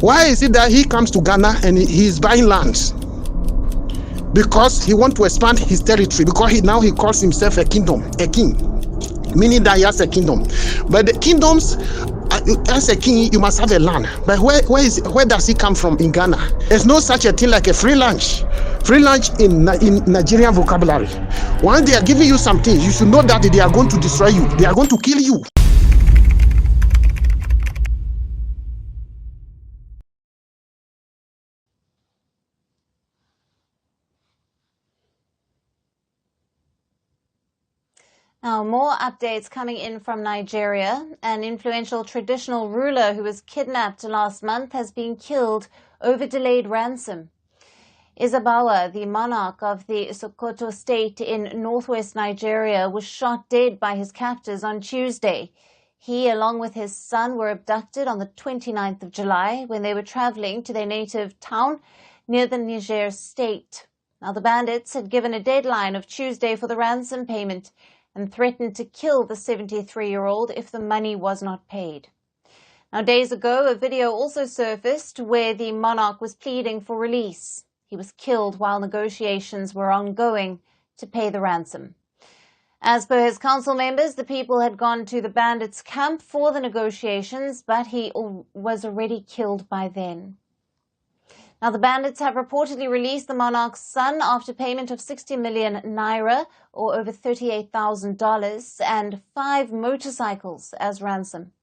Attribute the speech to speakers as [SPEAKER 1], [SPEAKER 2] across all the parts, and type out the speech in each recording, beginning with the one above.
[SPEAKER 1] Why is it that he comes to Ghana and he is buying land? Because he wants to expand his territory, because he calls himself a king, meaning that he has a kingdom. But the kingdoms, as a king, you must have a land. But where does he come from in Ghana? There's no such a thing like a free lunch. Free lunch in Nigerian vocabulary. Once they are giving you something, you should know that they are going to destroy you. They are going to kill you.
[SPEAKER 2] Now, more updates coming in from Nigeria. An influential traditional ruler who was kidnapped last month has been killed over delayed ransom. Izabawa, the monarch of the Sokoto state in northwest Nigeria, was shot dead by his captors on Tuesday. He, along with his son, were abducted on the 29th of July when they were traveling to their native town near the Niger state. Now, the bandits had given a deadline of Tuesday for the ransom payment and threatened to kill the 73-year-old if the money was not paid. Now, days ago, a video also surfaced where the monarch was pleading for release. He was killed while negotiations were ongoing to pay the ransom. As per his council members, the people had gone to the bandits' camp for the negotiations, but he was already killed by then. Now, the bandits have reportedly released the monarch's son after payment of 60 million naira, or over $38,000, and 5 motorcycles as ransom.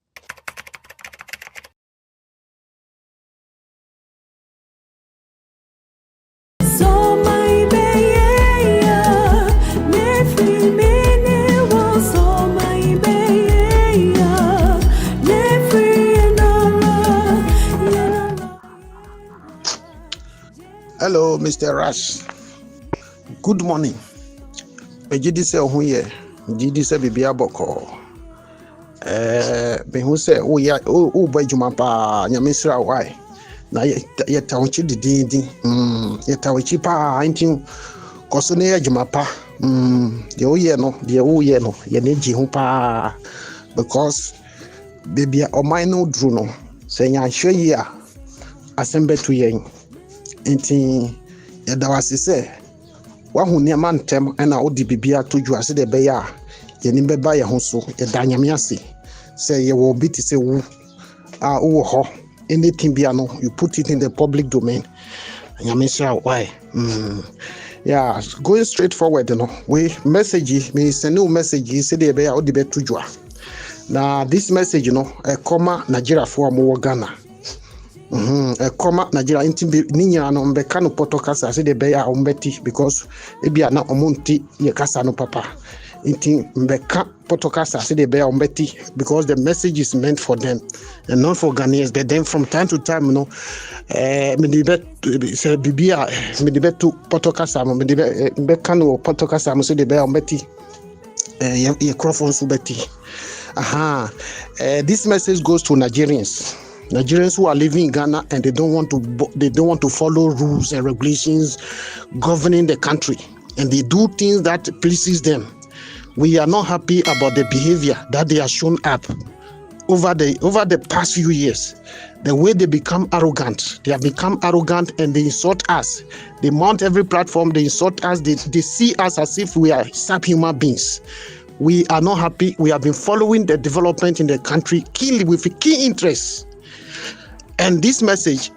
[SPEAKER 1] Hello, Mr. Rush. Good morning. Ejidi se ohun ye, jidi se bibia boko. Me hu se o boy juma pa nyamesra why. Na ye tawchi didin. Ye tawchi pa antin koso ne juma pa. De o ye no, ye ne ji hu pa because bibia o mai no dru no. Se nya hwe yi a asembe to yen. Inti yadawasi se wahu niema ntem ena odi bibia toju ase de beya yeni beba ye ho so yeda nyame ase se ye wo biti se wu wo ho anything bia no you put it in the public domain nyame sha why yeah, going straight forward no we message me send you message se de beya odi betuju na this message no e koma Nigeria for mo Ghana koma Nigeria inti ninya no mbeka no podcast ase de beya ombeti because ebia na omonti ye kasa no papa inti mbeka podcast ase de beya ombeti because the message is meant for them and not for Ghanaians. But then from time to time me de bet se bibia me de betu podcast me de mbeka no podcast ase de beya ombeti ye crofon so beti this message goes to Nigerians who are living in Ghana and they don't want to follow rules and regulations governing the country, and they do things that pleases them. We are not happy about the behavior that they are shown up over the past few years. The way they become arrogant, and they insult us. They mount every platform, they insult us, they see us as if we are subhuman beings. We are not happy. We have been following the development in the country with key interest. And this message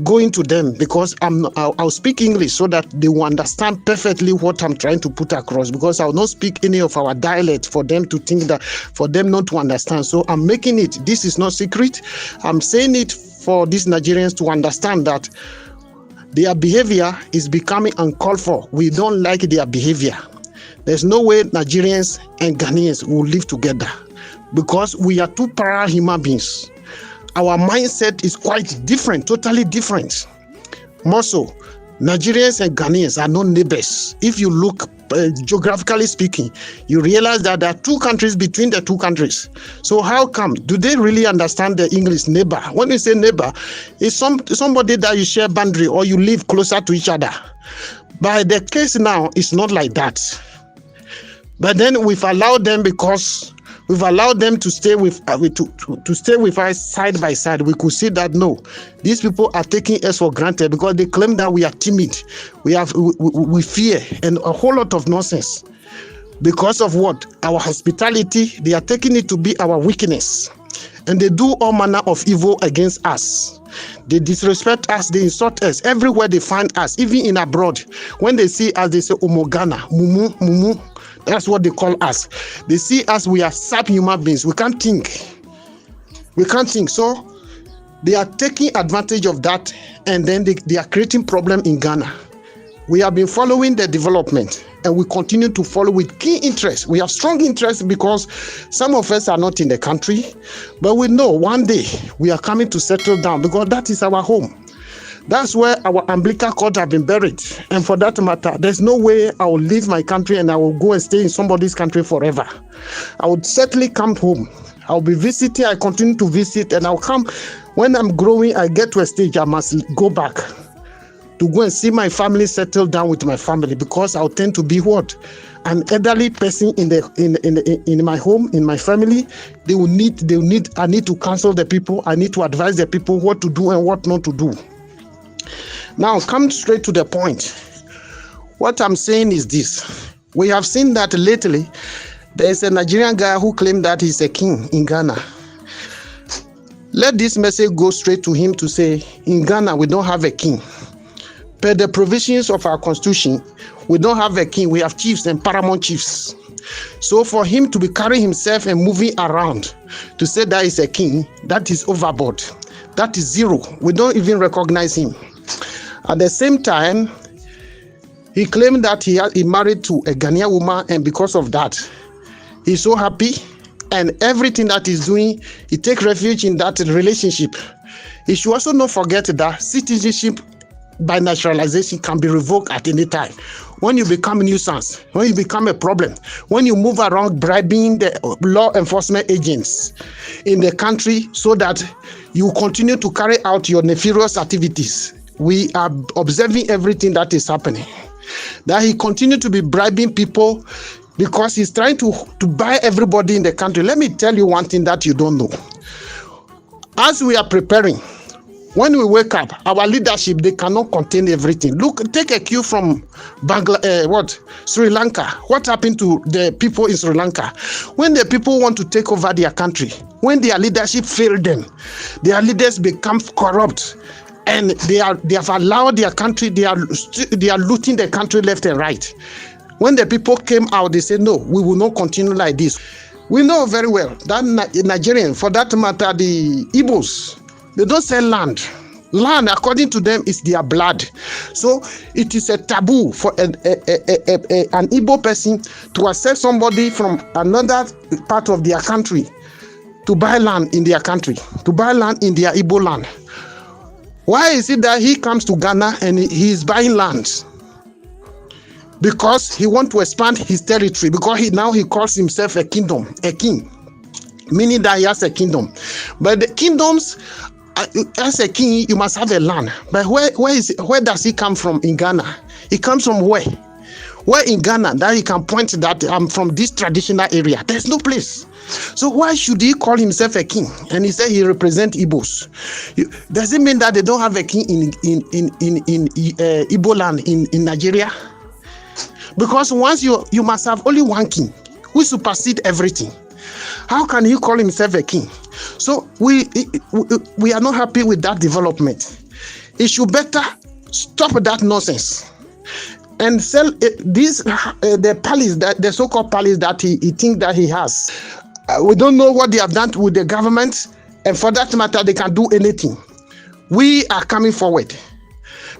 [SPEAKER 1] going to them because I'll speak English so that they will understand perfectly what I'm trying to put across, because I'll not speak any of our dialect for them to think that, for them not to understand. So I'm making it. This is not secret. I'm saying it for these Nigerians to understand that their behavior is becoming uncalled for. We don't like their behavior. There's no way Nigerians and Ghanaians will live together because we are two parallel human beings. Our mindset is quite different, totally different. More so, Nigerians and Ghanaians are not neighbors. If you look geographically speaking, you realize that there are two countries between the two countries. So how come? Do they really understand the English neighbor? When you say neighbor, it's somebody that you share boundary or you live closer to each other. But the case now is not like that. But then we've allowed them because we've allowed them to stay with to stay with us side by side, we could see that no, these people are taking us for granted because they claim that we are timid, we fear, and a whole lot of nonsense. Because of what? Our hospitality, they are taking it to be our weakness. And they do all manner of evil against us. They disrespect us, they insult us everywhere they find us, even in abroad. When they see us, they say, Omogana, Mumu, Mumu. That's what they call us. They see us, we are subhuman beings. We can't think. We can't think. So they are taking advantage of that, and then they are creating problem in Ghana. We have been following the development, and we continue to follow with keen interest. We have strong interest because some of us are not in the country, but we know one day we are coming to settle down because that is our home. That's where our umbilical cord have been buried. And for that matter, there's no way I will leave my country and I will go and stay in somebody's country forever. I would certainly come home. I'll be visiting, I continue to visit, and I'll come. When I'm growing, I get to a stage I must go back to go and see my family, settle down with my family, because I'll tend to be what? An elderly person in my home, in my family. I need to counsel the people, I need to advise the people what to do and what not to do. Now, come straight to the point. What I'm saying is this. We have seen that lately, there's a Nigerian guy who claimed that he's a king in Ghana. Let this message go straight to him to say, in Ghana, we don't have a king. Per the provisions of our constitution, we don't have a king, we have chiefs and paramount chiefs. So for him to be carrying himself and moving around to say that he's a king, that is overboard. That is zero. We don't even recognize him. At the same time, he claimed that he married to a Ghanaian woman, and because of that, he's so happy, and everything that he's doing, he takes refuge in that relationship. He should also not forget that citizenship by naturalization can be revoked at any time. When you become a nuisance, when you become a problem, when you move around bribing the law enforcement agents in the country so that you continue to carry out your nefarious activities. We are observing everything that is happening. That he continued to be bribing people because he's trying to buy everybody in the country. Let me tell you one thing that you don't know. As we are preparing, when we wake up, our leadership, they cannot contain everything. Look, take a cue from Sri Lanka. What happened to the people in Sri Lanka? When the people want to take over their country, when their leadership failed them, their leaders become corrupt, and they have allowed their country, they are looting the country left and right. When the people came out, they said, no, we will not continue like this. We know very well that Nigerian, for that matter, the Igbos, they don't sell land. Land, according to them, is their blood. So it is a taboo for an Igbo person to accept somebody from another part of their country to buy land in their country, to buy land in their Igbo land. Why is it that he comes to Ghana and he is buying land? Because he wants to expand his territory, because he calls himself a kingdom, a king, meaning that he has a kingdom. But the kingdoms, as a king, you must have a land. But where does he come from in Ghana? He comes from where? Where in Ghana that he can point that I'm from this traditional area? There's no place. So why should he call himself a king? And he said he represents Igbos. Does it mean that they don't have a king in Igbo land in Nigeria? Because once you must have only one king who supersedes everything. How can he call himself a king? So we are not happy with that development. He should better stop that nonsense and sell the palace, the so-called palace that he thinks that he has. We don't know what they have done with the government, and for that matter, they can do anything. We are coming forward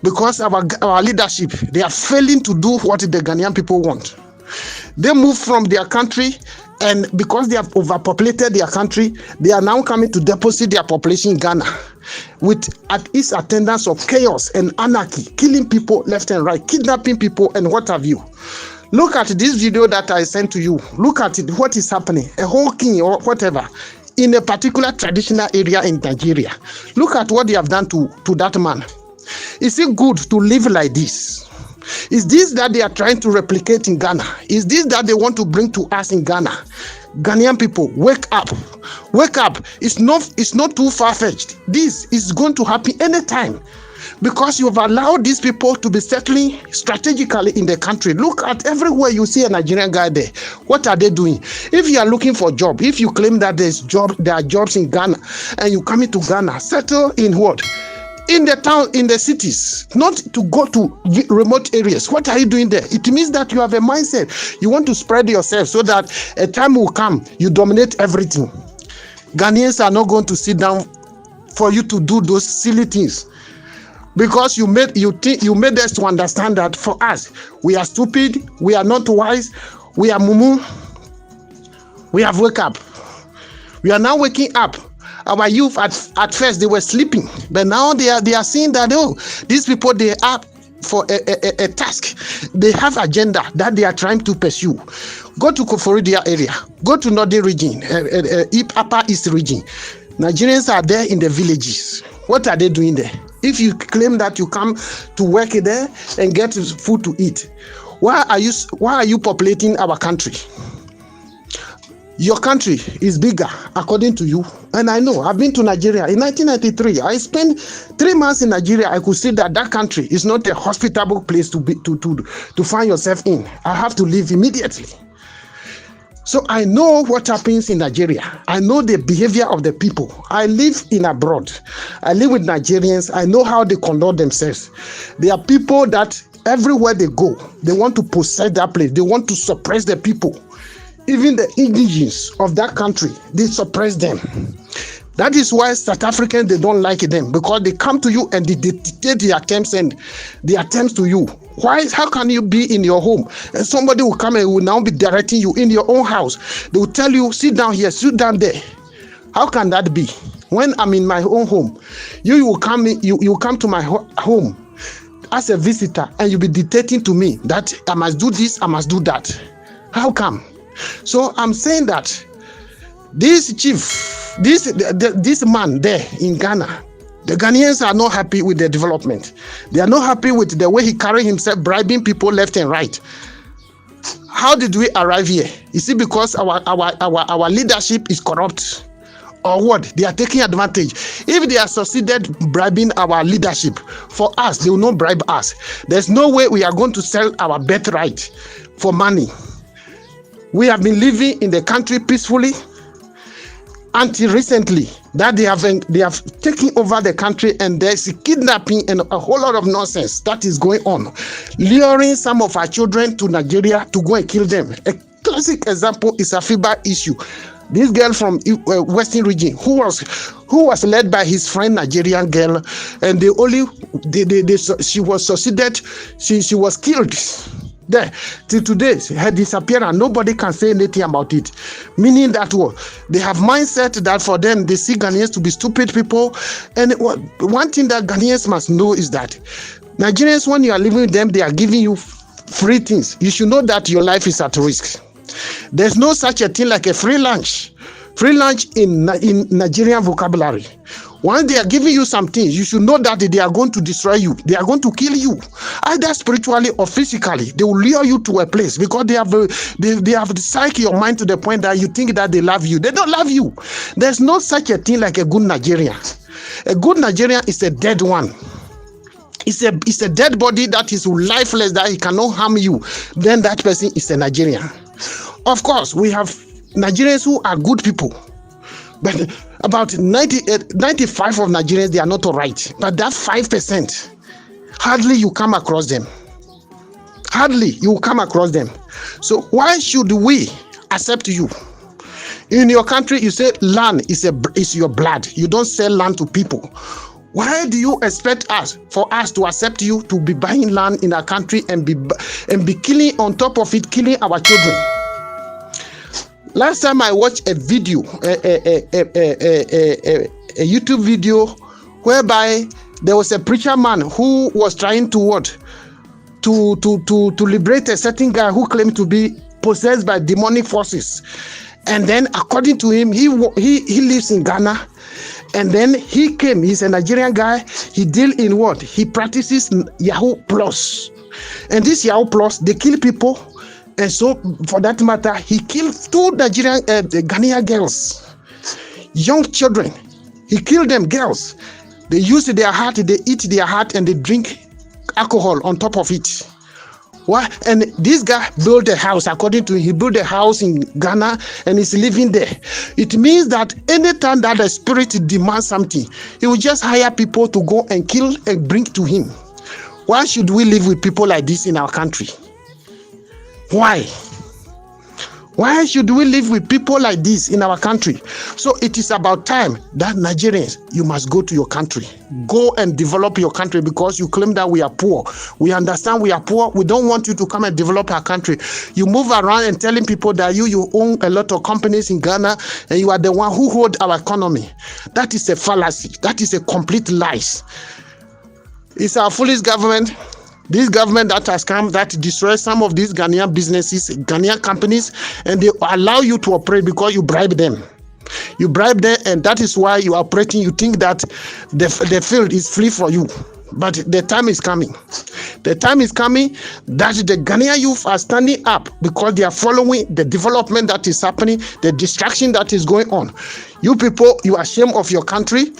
[SPEAKER 1] because our leadership, they are failing to do what the Ghanaian people want. They move from their country, and because they have overpopulated their country, they are now coming to deposit their population in Ghana with at its attendance of chaos and anarchy, killing people left and right, kidnapping people and what have you. Look at this video that I sent to you. Look at it, what is happening. A whole king or whatever in a particular traditional area in Nigeria. Look at what they have done to that man. Is it good to live like this? Is this that they are trying to replicate in Ghana? Is this that they want to bring to us in Ghana? Ghanaian people, wake up. Wake up. It's not too far-fetched. This is going to happen anytime, because you have allowed these people to be settling strategically in the country. Look at everywhere you see a Nigerian guy there. What are they doing? If you are looking for a job, if you claim that there are jobs in Ghana, and you come into Ghana, settle in what? In the town, in the cities, not to go to remote areas. What are you doing there? It means that you have a mindset. You want to spread yourself so that a time will come, you dominate everything. Ghanaians are not going to sit down for you to do those silly things, because you made us to understand that for us, we are stupid, we are not wise, we are mumu. We have woke up. We are now waking up. Our youth at first they were sleeping, but now they are seeing that, oh, these people, they are for a task. They have agenda that they are trying to pursue. Go to Koforidia area, go to Northern region, Upper East region. Nigerians are there in the villages. What are they doing there? If you claim that you come to work there and get food to eat, why are you populating our country? Your country is bigger, according to you. And I know, I've been to Nigeria. In 1993, I spent 3 months in Nigeria. I could see that country is not a hospitable place to find yourself in. I have to leave immediately. So I know what happens in Nigeria. I know the behavior of the people. I live in abroad. I live with Nigerians. I know how they conduct themselves. There are people that everywhere they go, they want to possess that place. They want to suppress the people. Even the indigenous of that country, they suppress them. That is why South Africans, they don't like them, because they come to you and they dictate their attempts to you. Why? How can you be in your home and somebody will come and will now be directing you in your own house? They will tell you, sit down here, sit down there. How can that be? When I'm in my own home, you will come to my home as a visitor, and you'll be dictating to me that I must do this, I must do that. How come? So I'm saying that this chief, this man there in Ghana, the Ghanaians are not happy with the development. They are not happy with the way he carried himself, bribing people left and right. How did we arrive here? Is it because our leadership is corrupt? Or what? They are taking advantage. If they are succeeded bribing our leadership, for us, they will not bribe us. There's no way we are going to sell our birthright for money. We have been living in the country peacefully until recently that they have taken over the country, and there's kidnapping and a whole lot of nonsense that is going on, luring some of our children to Nigeria to go and kill them. A classic example is a FIBA issue. This girl from Western region who was led by his friend Nigerian girl, and she was succeeded. She was killed. There till today, her disappearance, nobody can say anything about it. Meaning that what they have mindset that for them they see Ghanaians to be stupid people. And one thing that Ghanaians must know is that Nigerians, when you are living with them, they are giving you free things. You should know that your life is at risk. There's no such a thing like a free lunch. Free lunch in Nigerian vocabulary. Once they are giving you some things, you should know that they are going to destroy you. They are going to kill you, either spiritually or physically. They will lure you to a place because they have psyched your mind to the point that you think that they love you. They don't love you. There's no such a thing like a good Nigerian. A good Nigerian is a dead one. It's a dead body that is lifeless, that he cannot harm you. Then that person is a Nigerian. Of course, we have Nigerians who are good people, but about 95 of Nigerians, they are not all right. But that 5%, hardly you come across them. Hardly you come across them. So why should we accept you? In your country, you say land is your blood. You don't sell land to people. Why do you expect for us to accept you to be buying land in our country and be killing on top of it, killing our children? Last time I watched a video, a YouTube video, whereby there was a preacher man who was trying to liberate a certain guy who claimed to be possessed by demonic forces. And then, according to him, he lives in Ghana. And then he came. He's a Nigerian guy. He deals in what? He practices Yahoo Plus. And this Yahoo Plus, they kill people And so, for that matter, he killed two Ghanaian girls, young children. He killed them, girls. They use their heart, they eat their heart, and they drink alcohol on top of it. Why? And this guy built a house, according to him, he built a house in Ghana and is living there. It means that anytime that the spirit demands something, he will just hire people to go and kill and bring to him. Why should we live with people like this in our country? Why? Why should we live with people like this in our country? So it is about time that Nigerians, you must go to your country. Go and develop your country, because you claim that we are poor. We understand we are poor. We don't want you to come and develop our country. You move around and telling people that you own a lot of companies in Ghana and you are the one who hold our economy. That is a fallacy. That is a complete lie. It's our foolish government. This government that has come that destroys some of these Ghanaian businesses, Ghanaian companies, and they allow you to operate because you bribe them. You bribe them, and that is why you are operating. You think that the field is free for you. But the time is coming. The time is coming that the Ghanaian youth are standing up because they are following the development that is happening, the distraction that is going on. You people, you are ashamed of your country.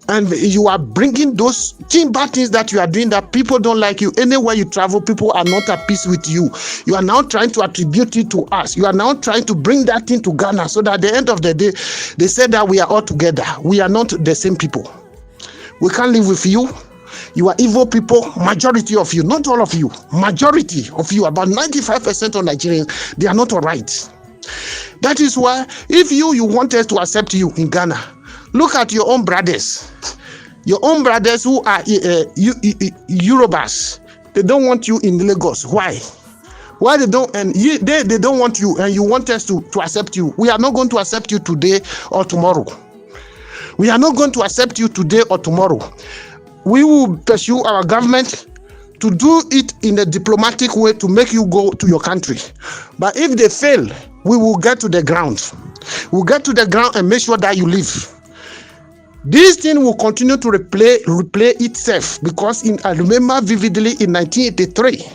[SPEAKER 1] And you are bringing those bad things that you are doing that people don't like you. Anywhere you travel, people are not at peace with you. You are now trying to attribute it to us. You are now trying to bring that thing to Ghana so that at the end of the day, they say that we are all together. We are not the same people. We can't live with you. You are evil people, majority of you, not all of you. Majority of you, about 95% of Nigerians, they are not all right. That is why if you want us to accept you in Ghana, look at your own brothers. Your own brothers who are Yorubas. They don't want you in Lagos. Why? Why they don't? And they don't want you, and you want us to accept you. We are not going to accept you today or tomorrow. We are not going to accept you today or tomorrow. We will pursue our government to do it in a diplomatic way to make you go to your country. But if they fail, we will get to the ground. We'll get to the ground and make sure that you live. This thing will continue to replay itself, because I remember vividly in 1983,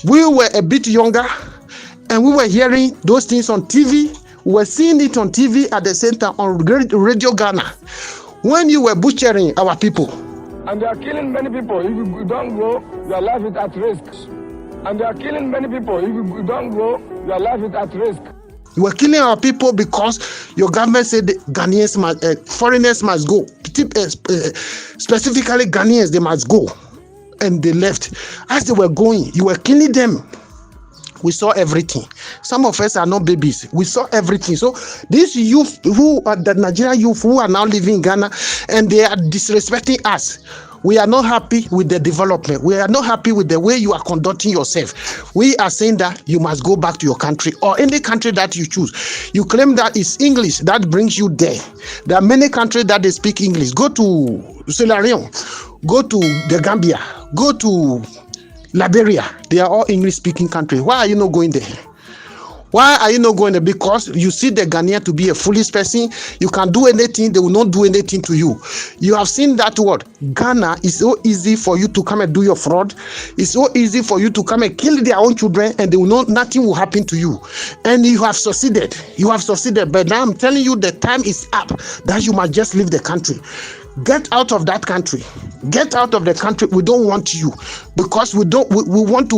[SPEAKER 1] we were a bit younger and we were hearing those things on TV. We were seeing it on TV at the same time on Radio Ghana, when you were butchering our people.
[SPEAKER 3] And they are killing many people. If you don't go, your life is at risk. And they are killing many people. If you don't go, your life is at risk.
[SPEAKER 1] You were killing our people because your government said Ghanaians foreigners must go. Specifically Ghanaians, they must go. And they left. As they were going, you were killing them. We saw everything. Some of us are not babies. We saw everything. So these youth who are the Nigerian youth who are now living in Ghana, and they are disrespecting us. We are not happy with the development. We are not happy with the way you are conducting yourself. We are saying that you must go back to your country, or any country that you choose. You claim that it's English that brings you there. There are many countries that they speak English. Go to Sierra Leone, go to the Gambia, go to Liberia. They are all English-speaking countries. Why are you not going there? Why are you not going there? Because you see the Ghanaian to be a foolish person. You can do anything, they will not do anything to you. You have seen that word. Ghana is so easy for you to come and do your fraud. It's so easy for you to come and kill their own children, and they will know nothing will happen to you. And you have succeeded. You have succeeded. But now I'm telling you, the time is up that you must just leave the country. Get out of that country. Get out of the country. We don't want you, because we want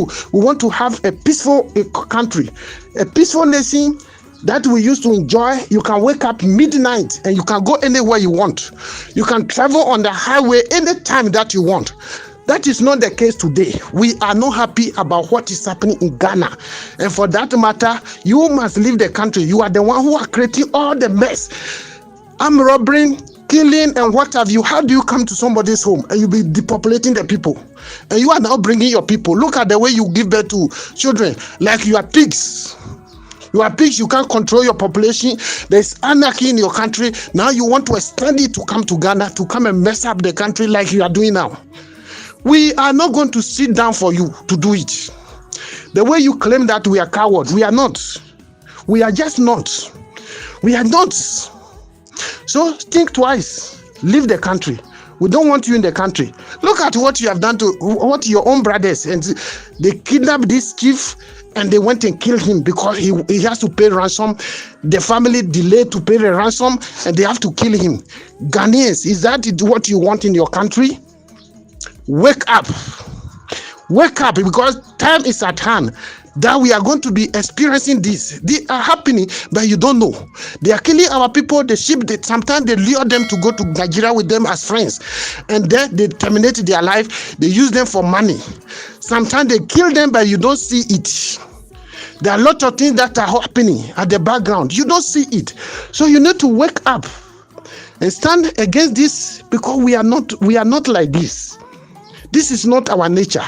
[SPEAKER 1] to have a peaceful country, a peaceful nation that we used to enjoy. You can wake up midnight and you can go anywhere you want. You can travel on the highway anytime that you want. That is not the case today. We are not happy about what is happening in Ghana. And for that matter, you must leave the country. You are the one who are creating all the mess. I'm robbing, killing, and what have you. How do you come to somebody's home and you be depopulating the people? And you are now bringing your people. Look at the way you give birth to children, like you are pigs. You are pigs. You can't control your population. There's anarchy in your country. Now you want to extend it to come to Ghana, to come and mess up the country like you are doing now. We are not going to sit down for you to do it. The way you claim that we are cowards, we are not. We are just not. We are not. So think twice. Leave the country. We don't want you in the country. Look at what you have done to what your own brothers, and they kidnapped this chief and they went and killed him because he has to pay ransom. The family delayed to pay the ransom and they have to kill him. Ghanaians, is that what you want in your country? Wake up. Wake up, because time is at hand that we are going to be experiencing this. They are happening, but you don't know. They are killing our people. The sheep, sometimes they lure them to go to Nigeria with them as friends, and then they terminate their life. They use them for money. Sometimes they kill them, but you don't see it. There are a lot of things that are happening at the background. You don't see it. So you need to wake up and stand against this, because we are not like this. This is not our nature.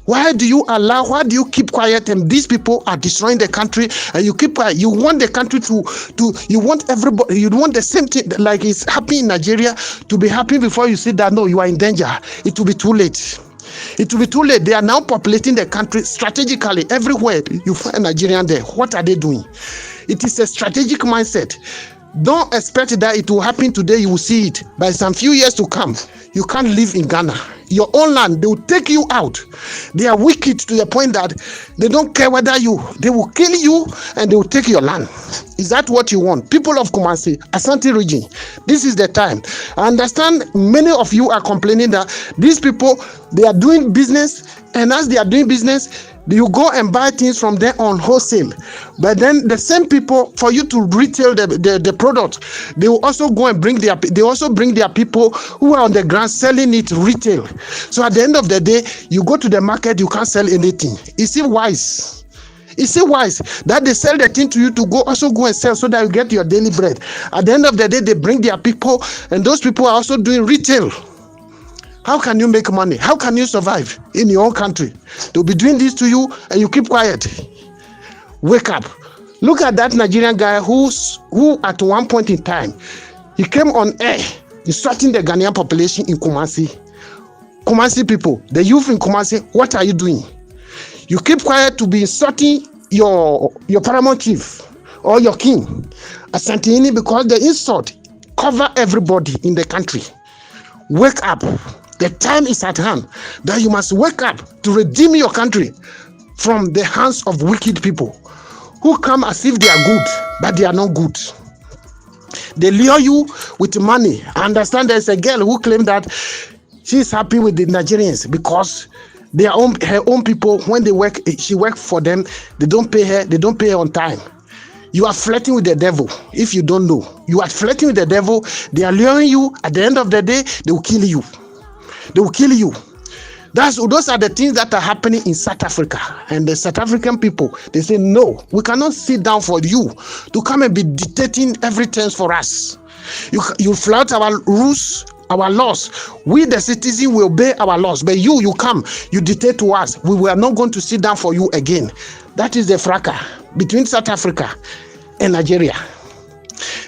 [SPEAKER 1] Why do you keep quiet and these people are destroying the country and you keep quiet? You want the country you want everybody, you want the same thing like it's happening in Nigeria to be happy before you see that no, you are in danger. It will be too late. It will be too late. They are now populating the country strategically. Everywhere you find Nigerian there. What are they doing? It is a strategic mindset. Don't expect that it will happen today. You will see it. By some few years to come, you can't live in Ghana. Your own land, they will take you out. They are wicked to the point that they don't care whether they will kill you and they will take your land. Is that what you want? People of Kumasi, Asante region, this is the time. I understand many of you are complaining that these people, they are doing business, and as they are doing business, you go and buy things from them on wholesale. But then the same people, for you to retail the product, they will also go and bring their people who are on the ground selling it retail. So at the end of the day, you go to the market, you can't sell anything. Is it wise? Is it wise that they sell the thing to you to go and sell so that you get your daily bread? At the end of the day, they bring their people, and those people are also doing retail. How can you make money? How can you survive in your own country? They'll be doing this to you and you keep quiet. Wake up. Look at that Nigerian guy who at one point in time, he came on air insulting the Ghanaian population in Kumasi. Kumasi people, the youth in Kumasi, what are you doing? You keep quiet to be insulting your paramount chief or your king, Asantini, because the insult cover everybody in the country. Wake up. The time is at hand that you must wake up to redeem your country from the hands of wicked people who come as if they are good, but they are not good. They lure you with money. I understand there's a girl who claimed that she's happy with the Nigerians because her own people, when she works for them, they don't pay her on time. You are flirting with the devil. If you don't know, you are flirting with the devil. They are luring you. At the end of the day, they will kill you. They will kill you. Those are the things that are happening in South Africa. And the South African people, they say, no, we cannot sit down for you to come and be dictating everything for us. You flout our rules, our laws. We, the citizens, will obey our laws. But you come, you dictate to us. We were not going to sit down for you again. That is the fracas between South Africa and Nigeria.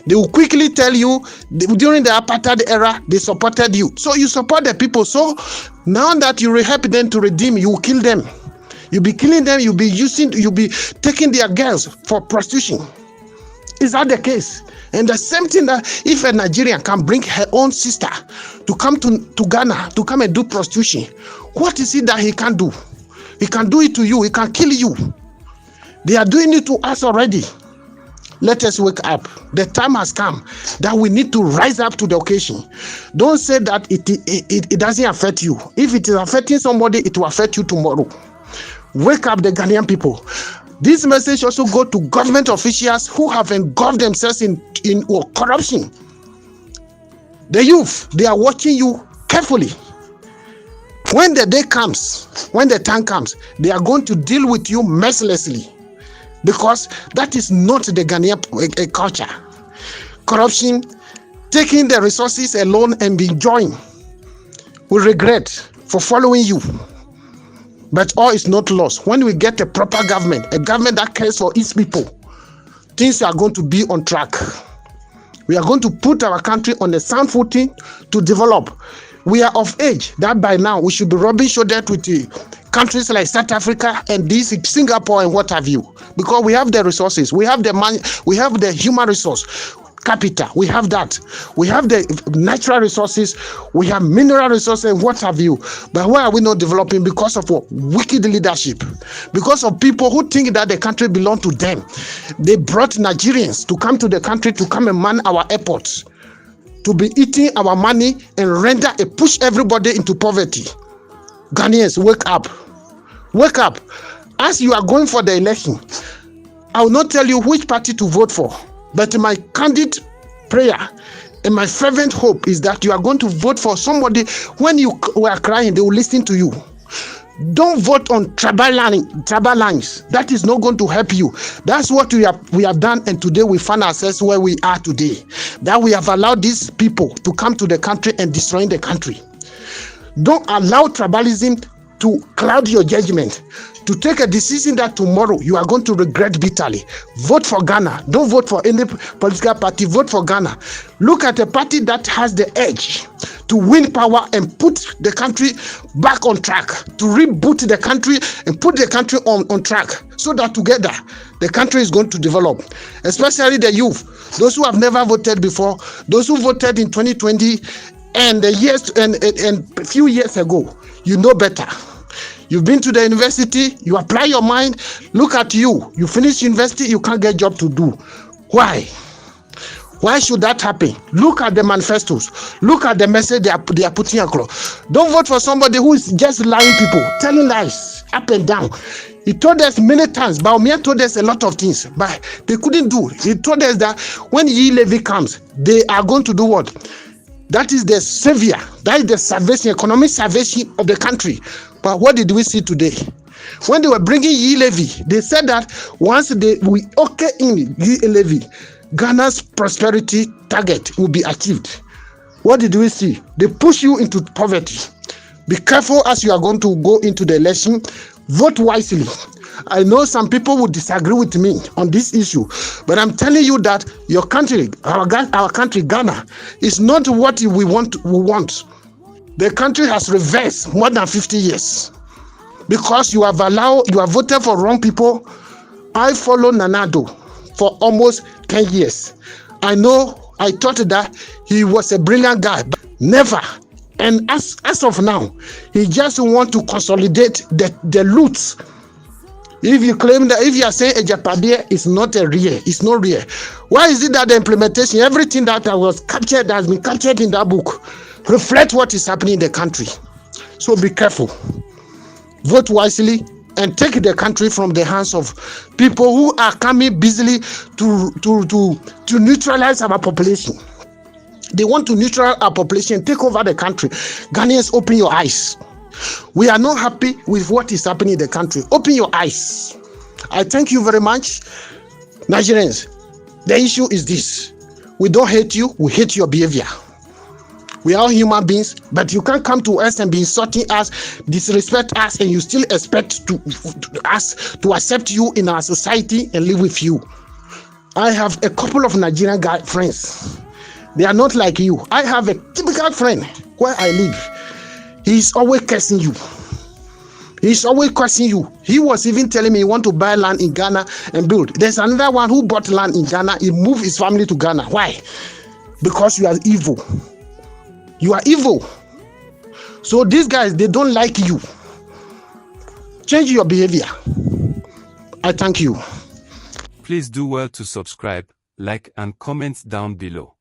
[SPEAKER 1] They will quickly tell you during the apartheid era they supported you, so you support the people. So now that you help them to redeem, you will kill them. You'll be killing them. You'll be taking their girls for prostitution. Is that the case? And the same thing, that if a Nigerian can bring her own sister to come to Ghana to come and do prostitution, what is it that he can do? He can do it to you. He can kill you. They are doing it to us already. Let us wake up. The time has come that we need to rise up to the occasion. Don't say that it doesn't affect you. If it is affecting somebody, it will affect you tomorrow. Wake up, the Ghanaian people. This message also go to government officials who have engulfed themselves in corruption. The youth, they are watching you carefully. When the day comes, when the time comes, they are going to deal with you mercilessly. Because that is not the Ghanaian culture. Corruption, taking the resources alone and be enjoying. We regret for following you. But all is not lost. When we get a proper government, a government that cares for its people, things are going to be on track. We are going to put our country on a sound footing to develop. We are of age that by now we should be rubbing shoulders with countries like South Africa and Singapore and what have you, because we have the resources, we have the money, we have the human resource. capital. We have that. We have the natural resources. We have mineral resources. What have you? But why are we not developing? Because of what? Wicked leadership. Because of people who think that the country belongs to them. They brought Nigerians to come to the country to come and man our airports, to be eating our money and render and push everybody into poverty. Ghanaians, wake up. Wake up. As you are going for the election, I will not tell you which party to vote for, but my candid prayer and my fervent hope is that you are going to vote for somebody. When you were crying, they will listen to you. Don't vote on tribal lines. That is not going to help you. That's what we have done, and today we find ourselves where we are today. That we have allowed these people to come to the country and destroy the country. Don't allow tribalism to cloud your judgment, to take a decision that tomorrow you are going to regret bitterly. Vote for Ghana. Don't vote for any political party. Vote for Ghana. Look at a party that has the edge to win power and put the country back on track, to reboot the country and put the country on track, so that together the country is going to develop, especially the youth, those who have never voted before, those who voted in 2020 and the years and a few years ago. You know better. You've been to the university, you apply your mind. Look at you. You finish university, you can't get a job to do. Why? Why should that happen? Look at the manifestos. Look at the message they are putting across. Don't vote for somebody who is just lying people, telling lies up and down. He told us many times, Baumia told us a lot of things, but they couldn't do. He told us that when E-Levy comes, they are going to do what? That is the savior. That is the salvation, economic salvation of the country. But what did we see today? When they were bringing E-Levy, they said that once we okay in E-Levy, Ghana's prosperity target will be achieved. What did we see? They push you into poverty. Be careful as you are going to go into the election. Vote wisely. I know some people will disagree with me on this issue, but I'm telling you that your country, our country, Ghana, is not what we want. The country has reversed more than 50 years because you have voted for wrong people. I followed Nanado for almost 10 years. I thought that he was a brilliant guy, but never. And as of now, he just wants to consolidate the loot. If you claim that, if you are saying Ejapadia is not real, it's not real. Why is it that the implementation, everything that has been captured in that book, reflect what is happening in the country? So be careful. Vote wisely and take the country from the hands of people who are coming busily to neutralize our population. They want to neutralize our population, take over the country. Ghanaians, open your eyes. We are not happy with what is happening in the country. Open your eyes. I thank you very much. Nigerians, the issue is this. We don't hate you, we hate your behavior. We are all human beings, but you can't come to us and be insulting us, disrespect us, and you still expect us to accept you in our society and live with you. I have a couple of Nigerian friends. They are not like you. I have a typical friend where I live. He's always cursing you. He's always cursing you. He was even telling me he want to buy land in Ghana and build. There's another one who bought land in Ghana. He moved his family to Ghana. Why? Because you are evil. You are evil. So these guys, they don't like you. Change your behavior. I thank you.
[SPEAKER 4] Please do well to subscribe, like and comment down below.